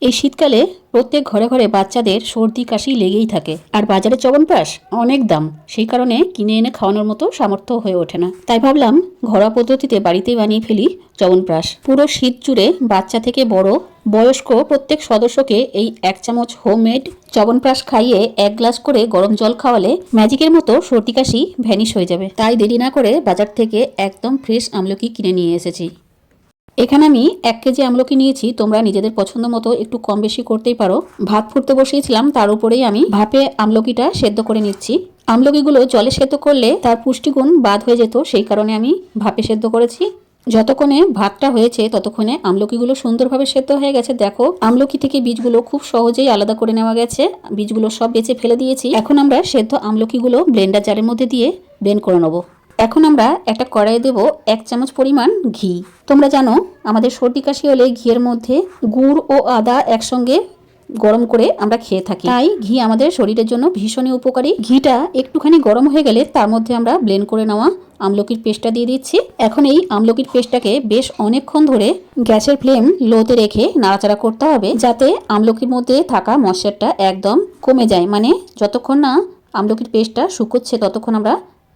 এই শীতকালে প্রত্যেক ঘরে ঘরে বাচ্চাদের সর্দি কাশি লেগেই থাকে, আর বাজারে চ্যবনপ্রাশ অনেক দাম। সেই কারণে কিনে এনে খাওয়ানোর মতো সামর্থ্য হয়ে ওঠে না। তাই ভাবলাম ঘরোয়া পদ্ধতিতে বাড়িতেই বানিয়ে ফেলি চ্যবনপ্রাশ। পুরো শীত জুড়ে বাচ্চা থেকে বড় বয়স্ক প্রত্যেক সদস্যকে এই 1 চামচ হোমমেড চ্যবনপ্রাশ খাইয়ে 1 গ্লাস করে গরম জল খাওয়ালে ম্যাজিকের মতো সর্দি কাশি ভ্যানিশ হয়ে যাবে। তাই দেরি না করে বাজার থেকে একদম ফ্রেশ আমলকি কিনে নিয়ে এসেছি। এখানে আমি 1 কেজি আমলকি নিয়েছি। তোমরা নিজেদের পছন্দ মতো একটু কম বেশি করতেই পারো। ভাত ফুটতে বসিয়েছিলাম, তার উপরেই আমি ভাপে আমলকিটা সেদ্ধ করে নিচ্ছি। আমলকিগুলো জলে সেদ্ধ করলে তার পুষ্টিগুণ বাদ হয়ে যেত, সেই কারণে আমি ভাপে সেদ্ধ করেছি। যতক্ষণে ভাতটা হয়েছে ততক্ষণে আমলকিগুলো সুন্দরভাবে সেদ্ধ হয়ে গেছে। দেখো, আমলকি থেকে বীজগুলো খুব সহজেই আলাদা করে নেওয়া গেছে। বীজগুলো সব বেছে ফেলে দিয়েছি। এখন আমরা সেদ্ধ আমলকিগুলো ব্লেন্ডার জারের মধ্যে দিয়ে ব্লেন্ড করে নেব। এখন আমরা একটা কড়াইয়ে দেব 1 চামচ পরিমাণ ঘি। তোমরা জানো আমাদের সর্দি কাশি হলে ঘিয়ের মধ্যে গুড় ও আদা একসঙ্গে গরম করে আমরা খেয়ে থাকি, তাই ঘি আমাদের শরীরের জন্য ভীষণই উপকারী। ঘিটা একটুখানি গরম হয়ে গেলে তার মধ্যে আমরা ব্লেন্ড করে নেওয়া আমলকির পেস্টটা দিয়ে দিচ্ছি। এখন এই আমলকির পেস্টটাকে বেশ অনেকক্ষণ ধরে গ্যাসের ফ্লেম লোতে রেখে নাড়াচাড়া করতে হবে, যাতে আমলকির মধ্যে থাকা ময়েশ্চারটা একদম কমে যায়। মানে যতক্ষণ না আমলকির পেস্টটা শুকোচ্ছে ততক্ষণ আমরা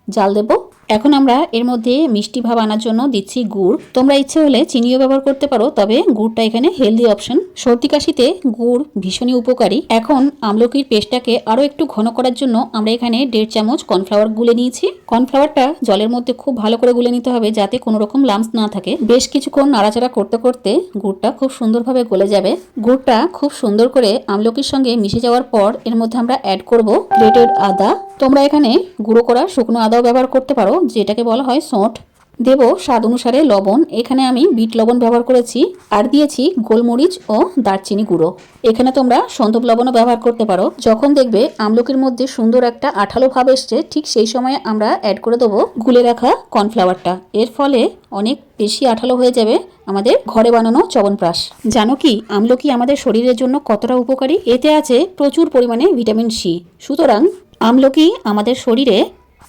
জাল দেব। এখন আমরা এর মধ্যে মিষ্টি ভাব আনার জন্য দিচ্ছি গুড়। তোমরা ইচ্ছে হলে চিনিও ব্যবহার করতে পারো, তবে গুড়টা এখানে হেলদি অপশন। সর্দি কাশিতে গুড় ভীষণই উপকারী। এখন আমলকির পেস্টটাকে আরো একটু ঘন করার জন্য আমরা এখানে 1.5 চামচ কর্নফ্লাওয়ার গুলে নিয়েছি। কর্নফ্লাওয়ারটা জলের মধ্যে খুব ভালো করে গুলে নিতে হবে, যাতে কোনো রকম লাম্পস না থাকে। বেশ কিছুক্ষণ নাড়াচাড়া করতে করতে গুড়টা খুব সুন্দরভাবে গলে যাবে। গুড়টা খুব সুন্দর করে আমলকির সঙ্গে মিশে যাওয়ার পর এর মধ্যে আমরা অ্যাড করব গ্রেটেড আদা। তোমরা এখানে গুঁড়ো করা শুকনো আদাও ব্যবহার করতে পারো, যেটাকে বলা হয় সোঁঠ। দেব স্বাদ অনুসারে লবণ। এখানে আমি বিট লবণ ব্যবহার করেছি। আর দিয়েছি গোলমরিচ ও দারচিনি গুঁড়ো। এখানে তোমরা সন্ধব লবণও ব্যবহার করতে পারো। যখন দেখবে আমলকির মধ্যে সুন্দর একটা আঠালো ভাব এসছে, ঠিক সেই সময় আমরা অ্যাড করে দেবো গুলে রাখা কর্নফ্লাওয়ারটা। এর ফলে অনেক বেশি আঠালো হয়ে যাবে আমাদের ঘরে বানানো চ্যবনপ্রাশ। জানো কি আমলকি আমাদের শরীরের জন্য কতটা উপকারী? এতে আছে প্রচুর পরিমাণে ভিটামিন সি। সুতরাং আমলকি আমাদের শরীরে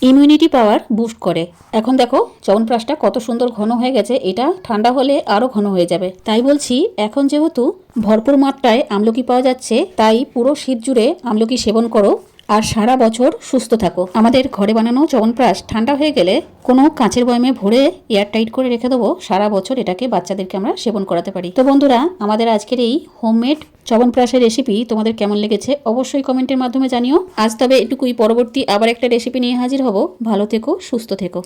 ইমিউনিটি পাওয়ার বুস্ট করে। এখন দেখো চ্যবনপ্রাশটা কত সুন্দর ঘন হয়ে গেছে। এটা ঠান্ডা হলে আরো ঘন হয়ে যাবে। তাই বলছি, এখন যেহেতু ভরপুর মাত্রায় আমলকি পাওয়া যাচ্ছে, তাই পুরো শীত জুড়ে আমলকি সেবন করো আর সারা বছর সুস্থ থাকো। আমাদের ঘরে বানানো চ্যবনপ্রাশ ঠান্ডা হয়ে গেলে কোনো কাঁচের বয়ামে ভরে এয়ার টাইট করে রেখে দেবো। সারা বছর এটাকে বাচ্চাদেরকে আমরা সেবন করাতে পারি। তো বন্ধুরা, আমাদের আজকের এই হোমমেড চ্যবনপ্রাশের রেসিপি তোমাদের কেমন লেগেছে অবশ্যই কমেন্টের মাধ্যমে জানিও। আজ তবে এটুকুই। পরবর্তী আবার একটা রেসিপি নিয়ে হাজির হব। ভালো থেকো, সুস্থ থেকো।